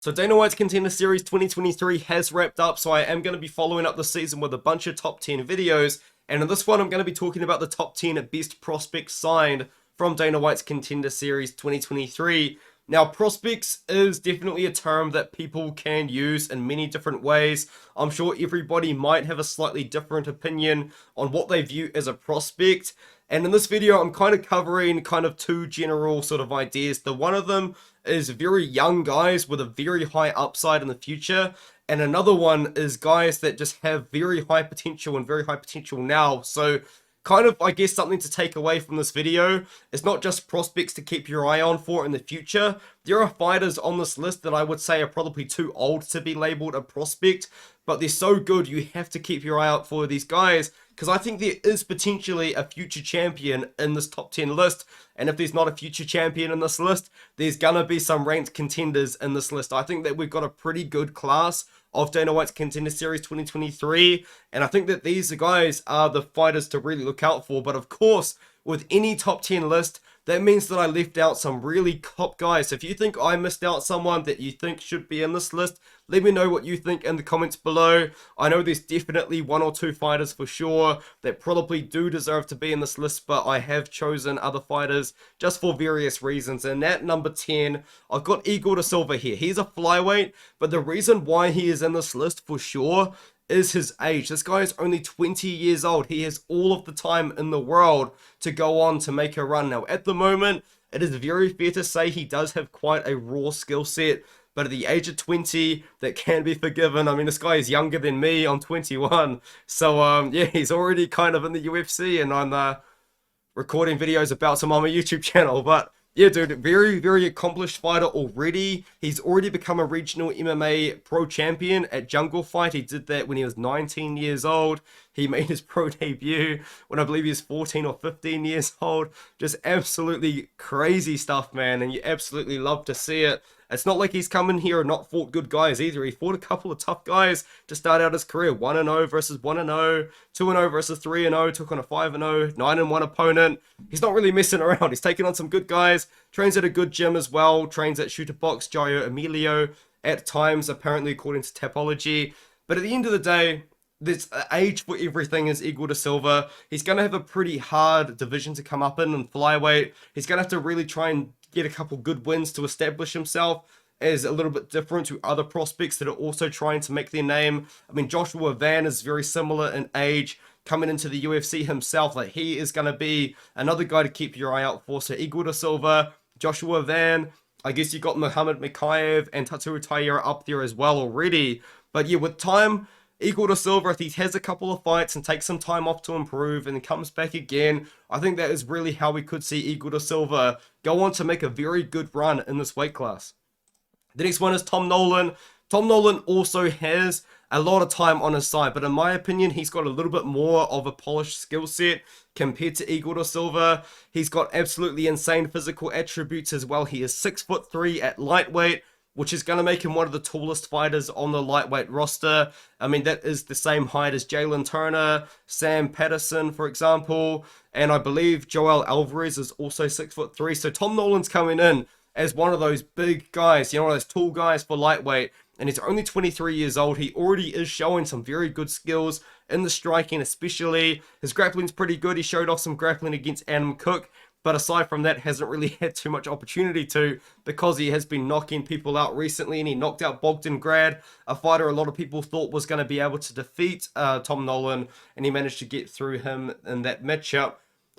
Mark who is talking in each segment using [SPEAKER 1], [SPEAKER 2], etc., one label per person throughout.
[SPEAKER 1] So Dana White's Contender Series 2023 has wrapped up, so I am going to be following up the season with a bunch of top 10 videos, and in this one I'm going to be talking about the top 10 best prospects signed from Dana White's Contender Series 2023. Now, prospects is definitely a term that people can use in many different ways. I'm sure everybody might have a slightly different opinion on what they view as a prospect. And in this video, I'm kind of covering two general sort of ideas. The one of them is very young guys with a very high upside in the future. And another one is guys that just have very high potential and very high potential now. So I guess something to take away from this video. It's not just prospects to keep your eye on for in the future. There are fighters on this list that I would say are probably too old to be labeled a prospect, but they're so good you have to keep your eye out for these guys, because I think there is potentially a future champion in this top 10 list. And if there's not a future champion in this list, there's gonna be some ranked contenders in this list. I think that we've got a pretty good class of Dana White's Contender Series 2023, and I think that these guys are the fighters to really look out for. But of course, with any top 10 list, that means that I left out some really top guys. So if you think I missed out someone that you think should be in this list, let me know what you think in the comments below. I know there's definitely one or two fighters for sure that probably do deserve to be in this list, but I have chosen other fighters just for various reasons. And at number 10, I've got Eagletos Silva here. He's a flyweight, but the reason why he is in this list for sure is his age. This guy is only 20 years old. He has all of the time in the world to go on to make a run. Now, at the moment, it is very fair to say he does have quite a raw skill set, but at the age of 20, that can be forgiven. I mean, this guy is younger than me. I'm 21. So, yeah, he's already kind of in the UFC, and I'm recording videos about him on my YouTube channel. But yeah, dude, very, very accomplished fighter already. He's already become a regional MMA pro champion at Jungle Fight. He did that when he was 19 years old. He made his pro debut when I believe he was 14 or 15 years old. Just absolutely crazy stuff, man, and you absolutely love to see it. It's not like he's come in here and not fought good guys either. He fought a couple of tough guys to start out his career. 1-0 versus 1-0, 2-0 versus 3-0, took on a 5-0, 9-1 opponent. He's not really messing around. He's taking on some good guys, trains at a good gym as well, trains at Shooter Box, Jairo Emilio at times, apparently according to Tapology. But at the end of the day, there's age for everything is Eagletos Silva. He's going to have a pretty hard division to come up in flyweight. He's going to have to really try and get a couple good wins to establish himself as a little bit different to other prospects that are also trying to make their name. I mean, Joshua Van is very similar in age, coming into the UFC himself. Like, he is going to be another guy to keep your eye out for. So Eagletos Silva, Joshua Van, I guess you got Mohamed Mikhaev and Tatsuro Taira up there as well already. But yeah, with time, Eagletos Silva, if he has a couple of fights and takes some time off to improve and then comes back again, I think that is really how we could see Eagletos Silva go on to make a very good run in this weight class. The next one is Tom Nolan. Tom Nolan also has a lot of time on his side, but in my opinion, he's got a little bit more of a polished skill set compared to Eagletos Silva. He's got absolutely insane physical attributes as well. He is 6'3" at lightweight, which is going to make him one of the tallest fighters on the lightweight roster. I mean, that is the same height as Jalen Turner, Sam Patterson, for example, and I believe Joel Alvarez is also 6'3". So Tom Nolan's coming in as one of those big guys, one of those tall guys for lightweight, and he's only 23 years old. He already is showing some very good skills in the striking, especially. His grappling's pretty good. He showed off some grappling against Adam Cook, but aside from that, hasn't really had too much opportunity to, because he has been knocking people out recently, and he knocked out Bogdan Grad, a fighter a lot of people thought was going to be able to defeat Tom Nolan, and he managed to get through him in that matchup.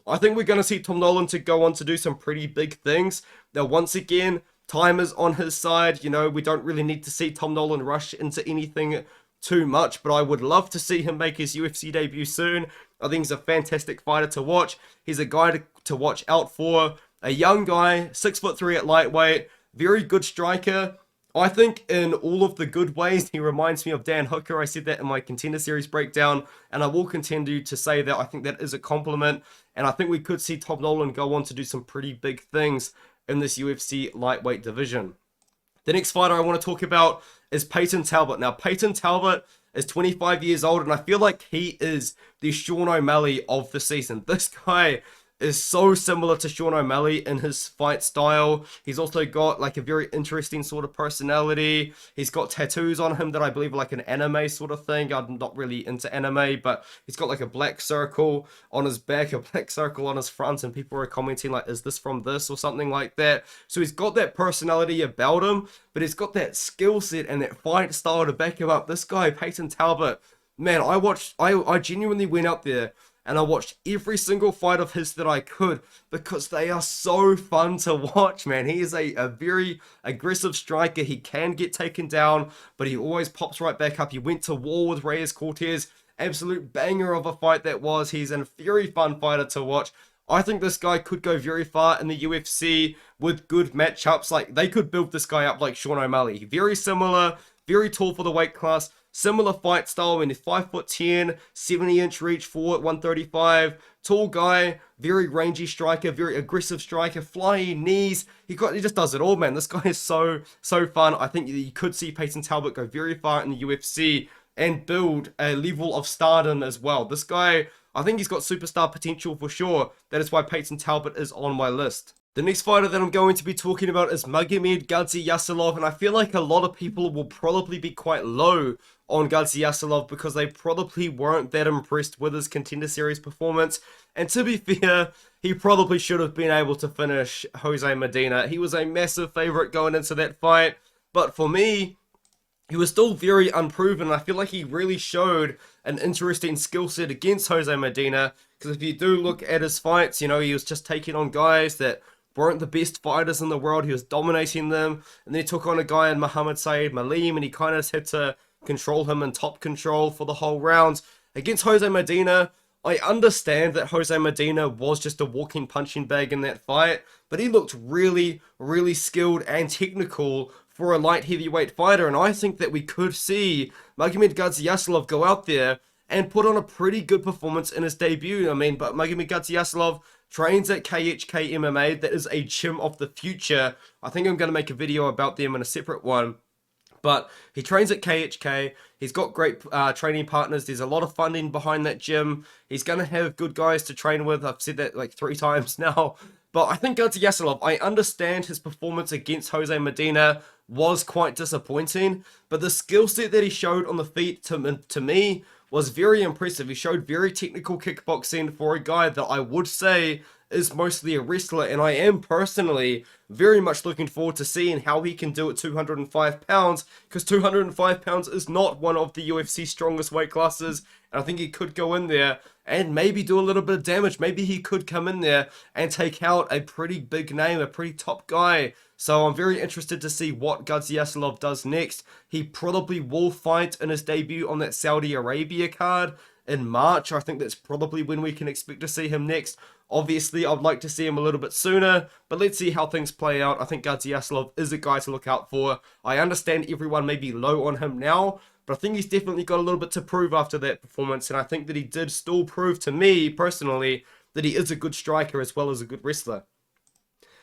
[SPEAKER 1] I think we're going to see Tom Nolan to go on to do some pretty big things. Now, once again, time is on his side. We don't really need to see Tom Nolan rush into anything too much, but I would love to see him make his UFC debut soon. I think he's a fantastic fighter to watch. He's a guy to watch out for. A young guy, 6'3" at lightweight, very good striker. I think in all of the good ways, he reminds me of Dan Hooker. I said that in my Contender Series breakdown, and I will continue to say that I think that is a compliment, and I think we could see Tom Nolan go on to do some pretty big things in this UFC lightweight division. The next fighter I want to talk about is Peyton Talbot. Now, Peyton Talbot is 25 years old, and I feel like he is the Sean O'Malley of the season. This guy is so similar to Sean O'Malley in his fight style. He's also got like a very interesting sort of personality. He's got tattoos on him that I believe are like an anime sort of thing. I'm not really into anime, but he's got like a black circle on his back, a black circle on his front, and people are commenting like, is this from this or something like that? So he's got that personality about him, but he's got that skill set and that fight style to back him up. This guy, Peyton Talbot, man, I genuinely went out there and I watched every single fight of his that I could because they are so fun to watch, man. He is a very aggressive striker. He can get taken down, but he always pops right back up. He went to war with Reyes Cortez. Absolute banger of a fight that was. He's a very fun fighter to watch. I think this guy could go very far in the UFC with good matchups. Like, they could build this guy up like Sean O'Malley. Very similar, very tall for the weight class. Similar fight style. I mean, he's 5'10", 70-inch reach, forward 135, tall guy, very rangy striker, very aggressive striker, flying knees. He just does it all, man. This guy is so fun. I think you could see Peyton Talbot go very far in the UFC and build a level of stardom as well. This guy, I think he's got superstar potential for sure. That is why Peyton Talbot is on my list. The next fighter that I'm going to be talking about is Magomed Gasimov, and I feel like a lot of people will probably be quite low on Gasimov because they probably weren't that impressed with his Contender Series performance. And to be fair, he probably should have been able to finish Jose Medina. He was a massive favorite going into that fight, but for me, he was still very unproven. I feel like he really showed an interesting skill set against Jose Medina, because if you do look at his fights, you know, he was just taking on guys that weren't the best fighters in the world. He was dominating them, and then he took on a guy in Muhammad Saeed Malim, and he kind of had to control him in top control for the whole round. Against Jose Medina, I understand that Jose Medina was just a walking punching bag in that fight, but he looked really skilled and technical for a light heavyweight fighter, and I think that we could see Magomed Gasimov go out there and put on a pretty good performance in his debut. I mean, but Magomed Gasimov trains at KHK MMA. That is a gym of the future. I think I'm going to make a video about them in a separate one. But he trains at KHK. He's got great training partners. There's a lot of funding behind that gym. He's going to have good guys to train with. I've said that like 3 times now. But I think Gasimov, I understand his performance against Jose Medina was quite disappointing. But the skill set that he showed on the feet to me was very impressive. He showed very technical kickboxing for a guy that I would say is mostly a wrestler, and I am personally very much looking forward to seeing how he can do at 205 pounds, because 205 pounds is not one of the UFC strongest weight classes, and I think he could go in there and maybe do a little bit of damage. Maybe he could come in there and take out a pretty big name, a pretty top guy. So I'm very interested to see what Gasimov does next. He probably will fight in his debut on that Saudi Arabia card in March. I think that's probably when we can expect to see him next. Obviously, I'd like to see him a little bit sooner, but let's see how things play out. I think Gasimov is a guy to look out for. I understand everyone may be low on him now, but I think he's definitely got a little bit to prove after that performance, and I think that he did still prove to me, personally, that he is a good striker as well as a good wrestler.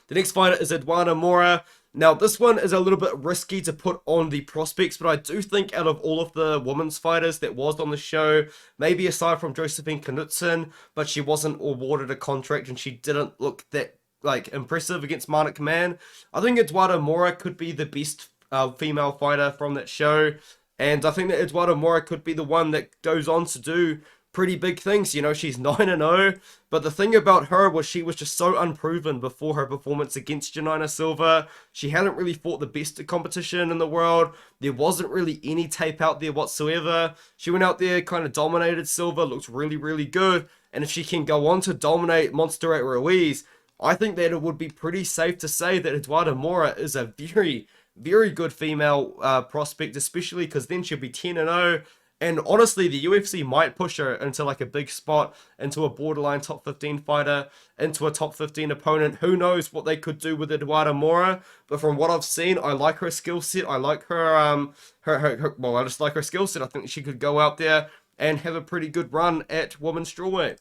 [SPEAKER 1] The next fighter is Eduardo Mora. Now, this one is a little bit risky to put on the prospects, but I do think out of all of the women's fighters that was on the show, maybe aside from Josephine Knudsen, but she wasn't awarded a contract and she didn't look that like impressive against Manik Man, I think Eduardo Mora could be the best female fighter from that show, and I think that Eduardo Mora could be the one that goes on to do pretty big things. You know, she's 9-0, but the thing about her was she was just so unproven before her performance against Janina Silva. She hadn't really fought the best competition in the world. There wasn't really any tape out there whatsoever. She went out there, kind of dominated Silva, looked really good, and if she can go on to dominate Montserrat Ruiz, I think that it would be pretty safe to say that Eduardo Mora is a very good female prospect, especially because then she'll be 10-0. And honestly, the UFC might push her into like a big spot, into a borderline top 15 fighter, into a top 15 opponent. Who knows what they could do with Eduardo Mora? But from what I've seen, I like her skill set. I like her, well, I just like her skill set. I think she could go out there and have a pretty good run at women's strawweight.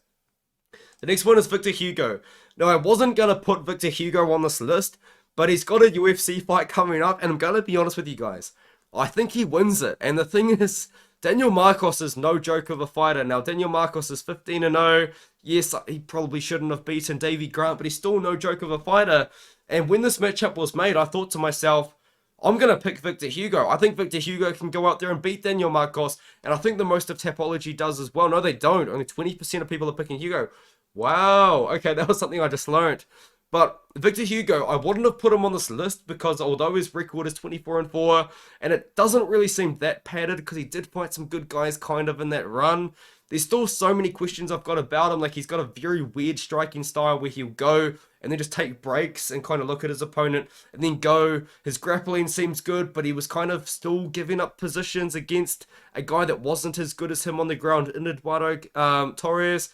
[SPEAKER 1] The next one is Victor Hugo. Now, I wasn't going to put Victor Hugo on this list, but he's got a UFC fight coming up, and I'm going to be honest with you guys. I think he wins it. And the thing is, Daniel Marcos is no joke of a fighter. Now, Daniel Marcos is 15-0. Yes, he probably shouldn't have beaten Davy Grant, but he's still no joke of a fighter. And when this matchup was made, I thought to myself, I'm going to pick Victor Hugo. I think Victor Hugo can go out there and beat Daniel Marcos, and I think the most of Tapology does as well. No, they don't. Only 20% of people are picking Hugo. Wow. Okay, that was something I just learned. But Victor Hugo, I wouldn't have put him on this list because although his record is 24-4, and it doesn't really seem that padded because he did fight some good guys kind of in that run, there's still so many questions I've got about him. Like, he's got a very weird striking style where he'll go and then just take breaks and kind of look at his opponent and then go. His grappling seems good, but he was kind of still giving up positions against a guy that wasn't as good as him on the ground in Eduardo Torres.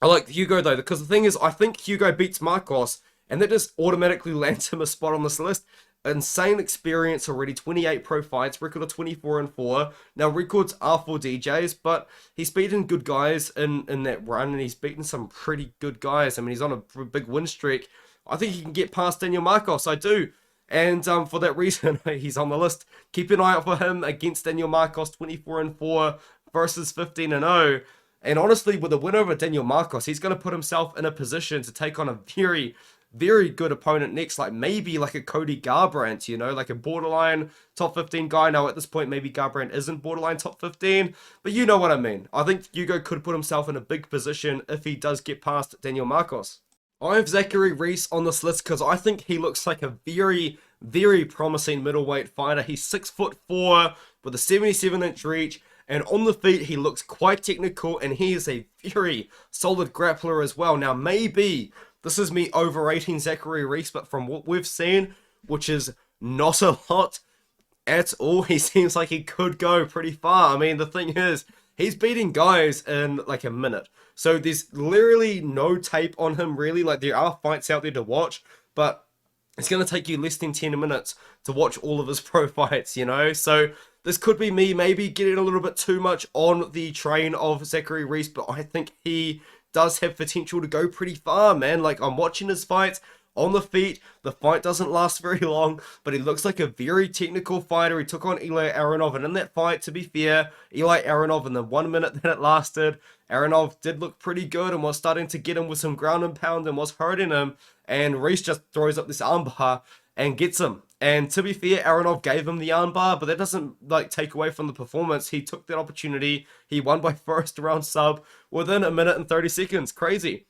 [SPEAKER 1] I like Hugo though, because the thing is, I think Hugo beats Marcos, and that just automatically lands him a spot on this list. Insane experience already, 28 pro fights, record of 24-4. Now, records are for DJs, but he's beaten good guys in that run, and he's beaten some pretty good guys. I mean, he's on a big win streak. I think he can get past Daniel Marcos, I do. And for that reason, he's on the list. Keep an eye out for him against Daniel Marcos, 24-4 versus 15-0. And honestly, with a win over Daniel Marcos, he's going to put himself in a position to take on a very, very good opponent next, like maybe like a Cody Garbrandt, you know, like a borderline top 15 guy. Now, at this point, maybe Garbrandt isn't borderline top 15, but you know what I mean. I think Hugo could put himself in a big position if he does get past Daniel Marcos. I have Zachary Reese on this list because I think he looks like a very, very promising middleweight fighter. He's 6'4" with a 77-inch reach. And on the feet, he looks quite technical, and he is a very solid grappler as well. Now, maybe this is me overrating Zachary Reese, but from what we've seen, which is not a lot at all, he seems like he could go pretty far. I mean, the thing is, he's beating guys in like a minute. So there's literally no tape on him, really. Like, there are fights out there to watch, but it's going to take you less than 10 minutes to watch all of his pro fights, you know? So this could be me maybe getting a little bit too much on the train of Zachary Reese, but I think he does have potential to go pretty far, man. Like, I'm watching his fights on the feet. The fight doesn't last very long, but he looks like a very technical fighter. He took on Eli Aronov, and in that fight, to be fair, Eli Aronov, in the 1 minute that it lasted, Aronov did look pretty good and was starting to get him with some ground and pound and was hurting him, and Reese just throws up this armbar and gets him. And to be fair, Aronov gave him the armbar, but that doesn't like take away from the performance. He took that opportunity. He won by first round sub within 1 minute and 30 seconds. Crazy.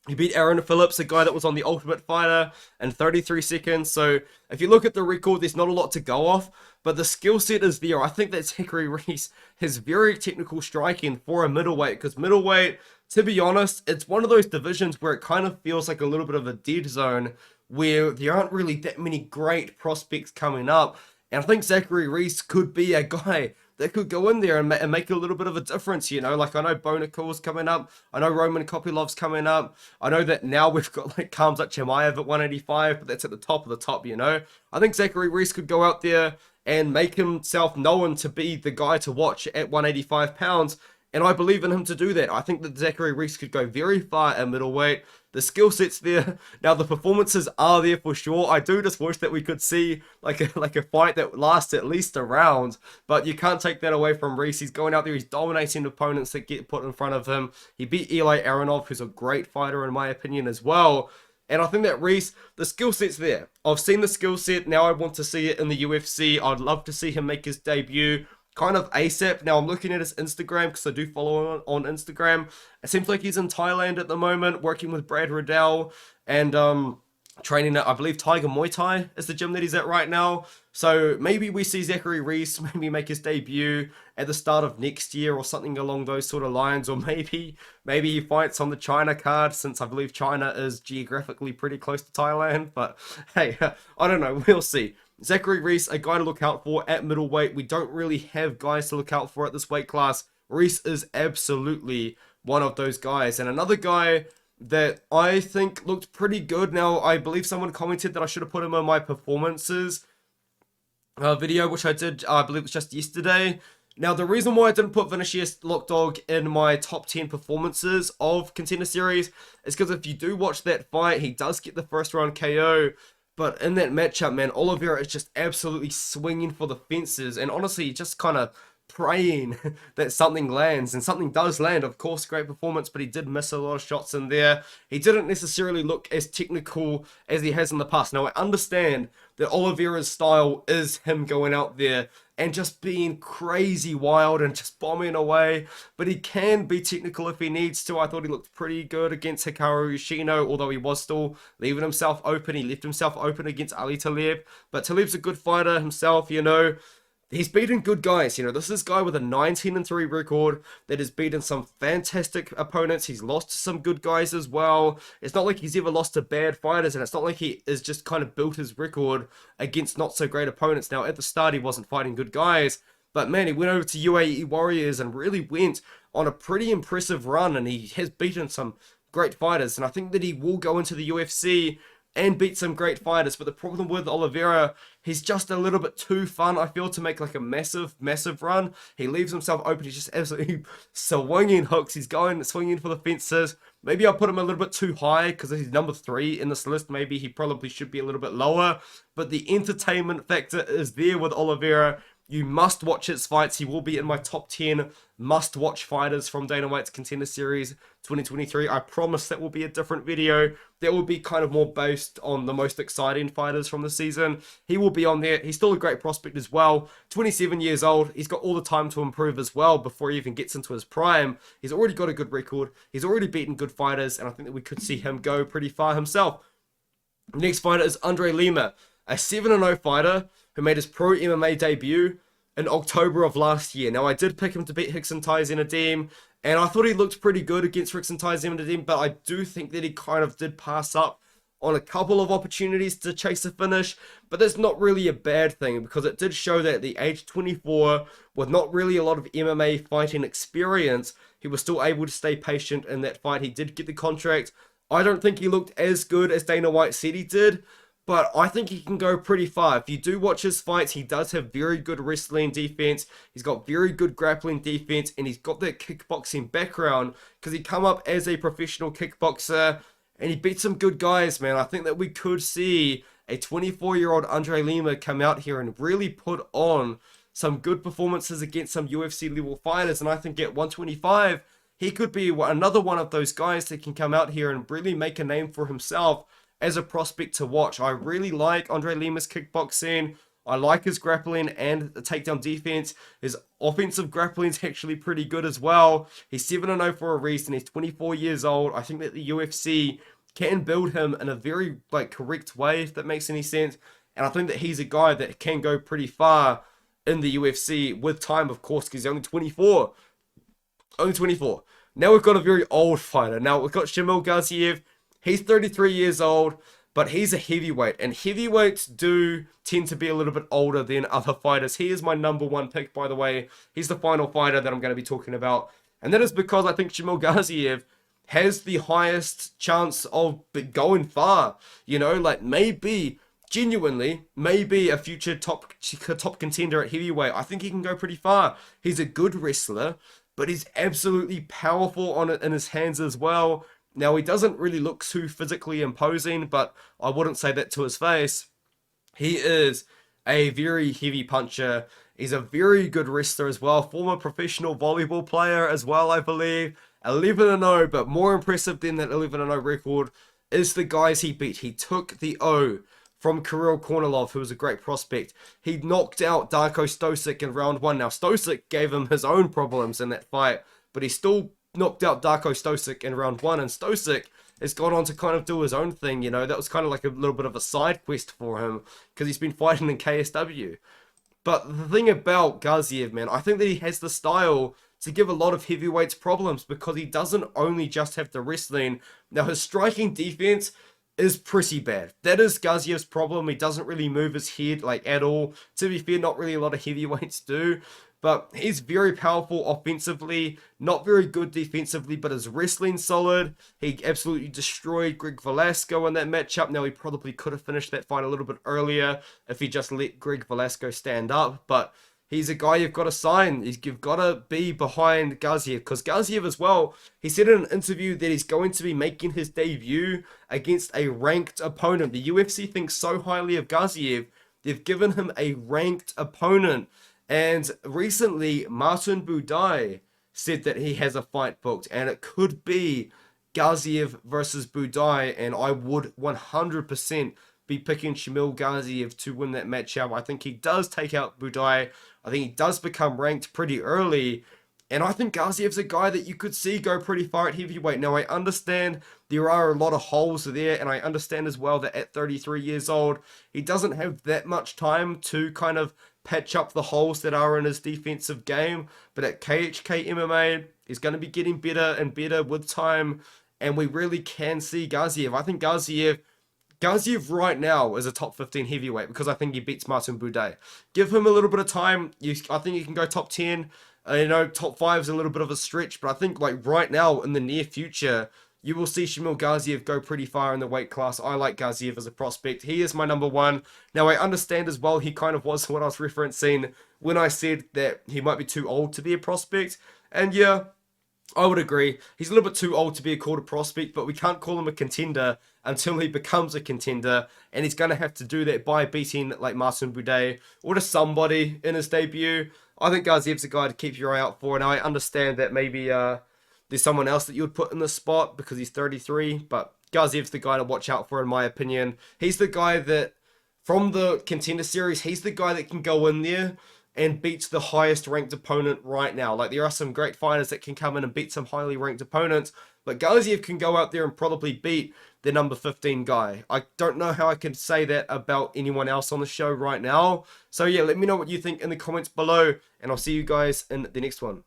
[SPEAKER 1] He beat Aaron Phillips, a guy that was on the Ultimate Fighter, in 33 seconds. So if you look at the record, there's not a lot to go off, but the skill set is there. I think that Zachary Reese has very technical striking for a middleweight, because middleweight, to be honest, it's one of those divisions where it kind of feels like a little bit of a dead zone, where there aren't really that many great prospects coming up. And I think Zachary Reese could be a guy that could go in there and make a little bit of a difference, you know? Like, I know Bonacour's coming up. I know Roman Kopilov's coming up. I know that now we've got, like, Khamzat Chimaev at 185, but that's at the top of the top, you know? I think Zachary Reese could go out there and make himself known to be the guy to watch at 185 pounds, and I believe in him to do that. I think that Zachary Reese could go very far at middleweight. The skill set's there. Now, the performances are there for sure. I do just wish that we could see like a fight that lasts at least a round, but you can't take that away from Reese. He's going out there, he's dominating opponents that get put in front of him. He beat Eli Aronov, who's a great fighter in my opinion as well. And I think that Reese, the skill set's there. I've seen the skill set. Now I want to see it in the UFC. I'd love to see him make his debut kind of ASAP. Now I'm looking at his Instagram because I do follow him on Instagram. It seems like he's in Thailand at the moment, working with Brad Riddell and training at, I believe, Tiger Muay Thai is the gym that he's at right now. So maybe we see Zachary Reese maybe make his debut at the start of next year or something along those sort of lines, or maybe he fights on the China card, since I believe China is geographically pretty close to Thailand. But hey, I don't know, we'll see. Zachary Reese, a guy to look out for at middleweight. We don't really have guys to look out for at this weight class. Reese is absolutely one of those guys. And another guy that I think looked pretty good. Now, I believe someone commented that I should have put him on my performances video, which I did, I believe it was just yesterday. Now, the reason why I didn't put Vinicius Lockdog in my top 10 performances of Contender Series is because if you do watch that fight, he does get the first round KO. But in that matchup, man, Olivera is just absolutely swinging for the fences. And honestly, just kind of praying that something lands, and something does land. Of course, great performance, but he did miss a lot of shots in there. He didn't necessarily look as technical as he has in the past. Now, I understand that Olivera's style is him going out there and just being crazy wild and just bombing away, but he can be technical if he needs to. I thought he looked pretty good against Hikaru Yoshino, although he was still leaving himself open. He left himself open against Ali Taleb, but Taleb's a good fighter himself, you know. He's beaten good guys, you know. This is a guy with a 19-3 record that has beaten some fantastic opponents. He's lost to some good guys as well. It's not like he's ever lost to bad fighters, and it's not like he has just kind of built his record against not so great opponents. Now, at the start, he wasn't fighting good guys, but man, he went over to UAE Warriors and really went on a pretty impressive run, and he has beaten some great fighters, and I think that he will go into the UFC and beat some great fighters. But the problem with Olivera, he's just a little bit too fun, I feel, to make like a massive run. He leaves himself open. He's just absolutely swinging hooks. He's going swinging for the fences. Maybe I'll put him a little bit too high because he's number 3 in this list. Maybe he probably should be a little bit lower. But the entertainment factor is there with Olivera. You must watch his fights. He will be in my top 10 must-watch fighters from Dana White's Contender Series 2023. I promise that will be a different video. That will be kind of more based on the most exciting fighters from the season. He will be on there. He's still a great prospect as well. 27 years old. He's got all the time to improve as well before he even gets into his prime. He's already got a good record. He's already beaten good fighters, and I think that we could see him go pretty far himself. The next fighter is Andre Lima, a 7-0 fighter who made his pro MMA debut in October of last year. Now, I did pick him to beat Rickson Nadim, and I thought he looked pretty good against Rickson Nadim, but I do think that he kind of did pass up on a couple of opportunities to chase a finish, but that's not really a bad thing, because it did show that at the age 24, with not really a lot of MMA fighting experience, he was still able to stay patient in that fight. He did get the contract. I don't think he looked as good as Dana White said he did, but I think he can go pretty far. If you do watch his fights, he does have very good wrestling defense. He's got very good grappling defense, and he's got that kickboxing background because he come up as a professional kickboxer, and he beat some good guys, man. I think that we could see a 24-year-old Andre Lima come out here and really put on some good performances against some UFC level fighters, and I think at 125, he could be another one of those guys that can come out here and really make a name for himself as a prospect to watch. I really like Andre Lima's kickboxing. I like his grappling and the takedown defense. His offensive grappling is actually pretty good as well. He's 7-0 for a reason. He's 24 years old. I think that the UFC can build him in a very correct way, if that makes any sense. And I think that he's a guy that can go pretty far in the UFC with time, of course, because he's only 24. Only 24. Now we've got a very old fighter. Now we've got Shamil Gaziev. He's 33 years old, but he's a heavyweight, and heavyweights do tend to be a little bit older than other fighters. He is my number 1 pick, by the way. He's the final fighter that I'm going to be talking about, and that is because I think Shamil Gaziev has the highest chance of going far. You know, maybe, genuinely, maybe a future top contender at heavyweight. I think he can go pretty far. He's a good wrestler, but he's absolutely powerful on it in his hands as well. Now, he doesn't really look too physically imposing, but I wouldn't say that to his face. He is a very heavy puncher. He's a very good wrestler as well. Former professional volleyball player as well, I believe. 11-0, but more impressive than that 11-0 record is the guys he beat. He took the O from Kirill Kornilov, who was a great prospect. He knocked out Darko Stosic in round 1. Now, Stosic gave him his own problems in that fight, but he still knocked out Darko Stosic in round 1, and Stosic has gone on to kind of do his own thing, you know. That was kind of like a little bit of a side quest for him, because he's been fighting in KSW. But the thing about Gaziev, man, I think that he has the style to give a lot of heavyweights problems, because he doesn't only just have the wrestling. Now, his striking defense is pretty bad. That is Gaziev's problem. He doesn't really move his head, at all. To be fair, not really a lot of heavyweights do. But he's very powerful offensively, not very good defensively, but his wrestling's solid. He absolutely destroyed Greg Velasco in that matchup. Now, he probably could have finished that fight a little bit earlier if he just let Greg Velasco stand up. But he's a guy you've got to sign. You've got to be behind Gaziev, because Gaziev as well, he said in an interview that he's going to be making his debut against a ranked opponent. The UFC thinks so highly of Gaziev, they've given him a ranked opponent And recently, Martin Budai said that he has a fight booked, and it could be Gaziev versus Budai, and I would 100% be picking Shamil Gaziev to win that matchup. I think he does take out Budai. I think he does become ranked pretty early. And I think Gaziev's a guy that you could see go pretty far at heavyweight. Now, I understand there are a lot of holes there, and I understand as well that at 33 years old, he doesn't have that much time to kind of patch up the holes that are in his defensive game. But at KHK MMA, he's going to be getting better and better with time, and we really can see Gaziev. I think Gaziev right now is a top 15 heavyweight because I think he beats Martin Budai. Give him a little bit of time. I think he can go top 10. Top 5 is a little bit of a stretch, but I think like right now in the near future, you will see Shamil Gaziev go pretty far in the weight class. I like Gaziev as a prospect. He is my number one. Now, I understand as well he kind of was what I was referencing when I said that he might be too old to be a prospect. And yeah, I would agree. He's a little bit too old to be called a prospect, but we can't call him a contender until he becomes a contender, and he's going to have to do that by beating like Martin Budai or just somebody in his debut. I think Gaziev's a guy to keep your eye out for, and I understand that maybe there's someone else that you would put in the spot because he's 33, but Gaziev's the guy to watch out for in my opinion. He's the guy that, from the Contender Series, he's the guy that can go in there and beats the highest ranked opponent right now. Like, there are some great fighters that can come in and beat some highly ranked opponents, but Gaziev can go out there and probably beat the number 15 guy. I don't know how I can say that about anyone else on the show right now. So yeah, let me know what you think in the comments below, and I'll see you guys in the next one.